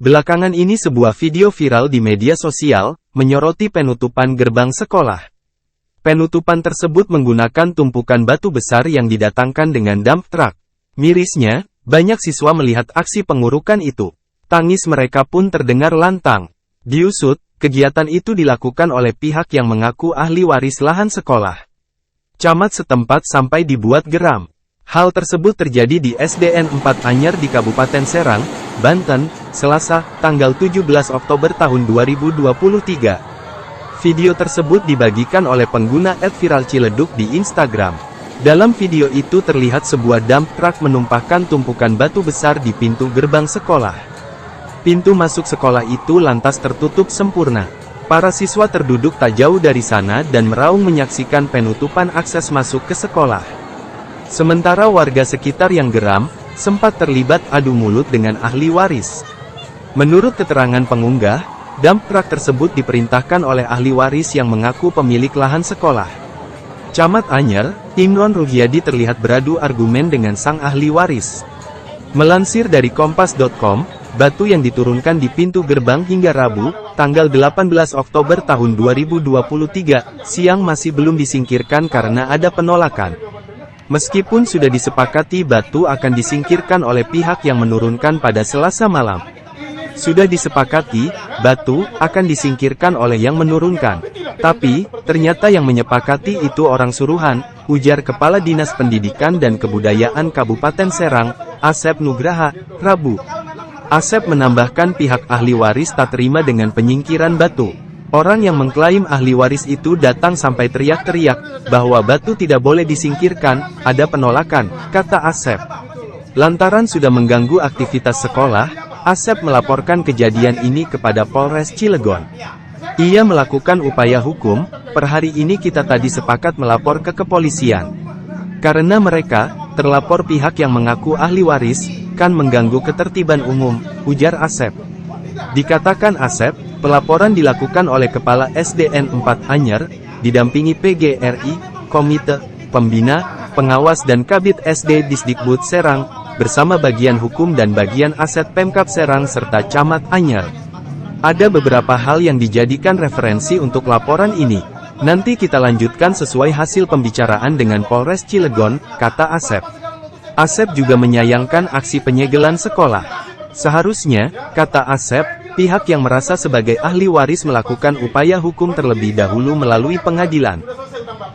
Belakangan ini sebuah video viral di media sosial, menyoroti penutupan gerbang sekolah. Penutupan tersebut menggunakan tumpukan batu besar yang didatangkan dengan dump truck. Mirisnya, banyak siswa melihat aksi pengurukan itu. Tangis mereka pun terdengar lantang. Diusut, kegiatan itu dilakukan oleh pihak yang mengaku ahli waris lahan sekolah. Camat setempat sampai dibuat geram. Hal tersebut terjadi di SDN 4 Anyer di Kabupaten Serang, Banten, Selasa, tanggal 17 Oktober tahun 2023. Video tersebut dibagikan oleh pengguna @viralciledug di Instagram. Dalam video itu terlihat sebuah dump truck menumpahkan tumpukan batu besar di pintu gerbang sekolah. Pintu masuk sekolah itu lantas tertutup sempurna. Para siswa terduduk tak jauh dari sana dan meraung menyaksikan penutupan akses masuk ke sekolah. Sementara warga sekitar yang geram, sempat terlibat adu mulut dengan ahli waris. Menurut keterangan pengunggah, dump truck tersebut diperintahkan oleh ahli waris yang mengaku pemilik lahan sekolah. Camat Anyer, Imron Ruhyadi terlihat beradu argumen dengan sang ahli waris. Melansir dari kompas.com, batu yang diturunkan di pintu gerbang hingga Rabu, tanggal 18 Oktober tahun 2023, siang masih belum disingkirkan karena ada penolakan. Meskipun sudah disepakati batu akan disingkirkan oleh pihak yang menurunkan pada Selasa malam. Sudah disepakati, batu akan disingkirkan oleh yang menurunkan. Tapi, ternyata yang menyepakati itu orang suruhan, ujar Kepala Dinas Pendidikan dan Kebudayaan Kabupaten Serang, Asep Nugraha, Rabu. Asep menambahkan pihak ahli waris tak terima dengan penyingkiran batu. Orang yang mengklaim ahli waris itu datang sampai teriak-teriak, bahwa batu tidak boleh disingkirkan, ada penolakan, kata Asep. Lantaran sudah mengganggu aktivitas sekolah, Asep melaporkan kejadian ini kepada Polres Cilegon. Ia melakukan upaya hukum, per hari ini kita tadi sepakat melapor ke kepolisian. Karena mereka, terlapor pihak yang mengaku ahli waris, kan mengganggu ketertiban umum, ujar Asep. Dikatakan Asep, pelaporan dilakukan oleh Kepala SDN 4 Anyer, didampingi PGRI, Komite Pembina, Pengawas dan Kabid SD Disdikbud Serang, bersama bagian hukum dan bagian aset Pemkab Serang serta Camat Anyer. Ada beberapa hal yang dijadikan referensi untuk laporan ini. Nanti kita lanjutkan sesuai hasil pembicaraan dengan Polres Cilegon, kata Asep. Asep juga menyayangkan aksi penyegelan sekolah. Seharusnya, kata Asep, pihak yang merasa sebagai ahli waris melakukan upaya hukum terlebih dahulu melalui pengadilan.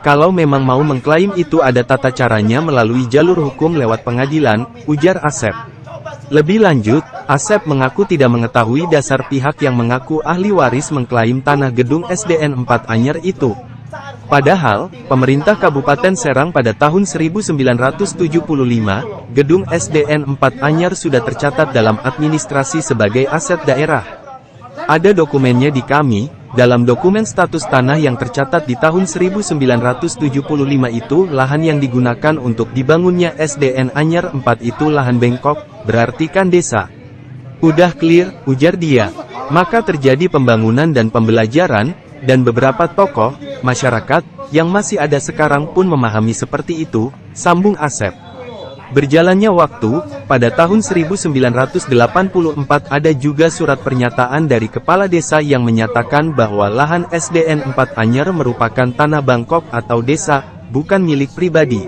Kalau memang mau mengklaim itu ada tata caranya melalui jalur hukum lewat pengadilan, ujar Asep. Lebih lanjut, Asep mengaku tidak mengetahui dasar pihak yang mengaku ahli waris mengklaim tanah gedung SDN 4 Anyer itu. Padahal, pemerintah Kabupaten Serang pada tahun 1975, gedung SDN 4 Anyer sudah tercatat dalam administrasi sebagai aset daerah. Ada dokumennya di kami, dalam dokumen status tanah yang tercatat di tahun 1975 itu lahan yang digunakan untuk dibangunnya SDN Anyer 4 itu lahan bengkok, berarti kan desa. Udah clear, ujar dia. Maka terjadi pembangunan dan pembelajaran, dan beberapa tokoh, masyarakat, yang masih ada sekarang pun memahami seperti itu, sambung Asep. Berjalannya waktu, pada tahun 1984 ada juga surat pernyataan dari kepala desa yang menyatakan bahwa lahan SDN 4 Anyer merupakan tanah bangkok atau desa, bukan milik pribadi.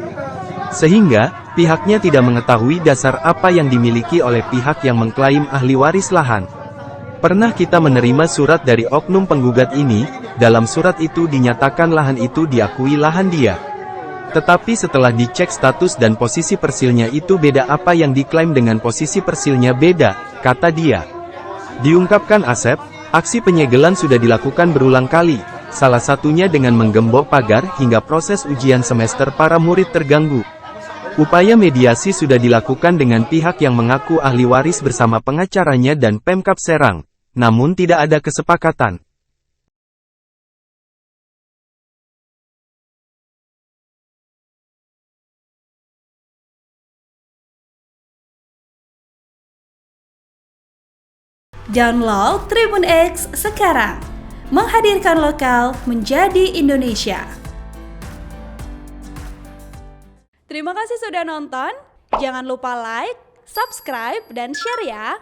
Sehingga, pihaknya tidak mengetahui dasar apa yang dimiliki oleh pihak yang mengklaim ahli waris lahan. Pernah kita menerima surat dari oknum penggugat ini, dalam surat itu dinyatakan lahan itu diakui lahan dia. Tetapi setelah dicek status dan posisi persilnya itu beda, apa yang diklaim dengan posisi persilnya beda, kata dia. Diungkapkan Asep, aksi penyegelan sudah dilakukan berulang kali, salah satunya dengan menggembok pagar hingga proses ujian semester para murid terganggu. Upaya mediasi sudah dilakukan dengan pihak yang mengaku ahli waris bersama pengacaranya dan Pemkab Serang, namun tidak ada kesepakatan. Download Tribun X sekarang, menghadirkan lokal menjadi Indonesia. Terima kasih sudah nonton, jangan lupa like, subscribe, dan share ya!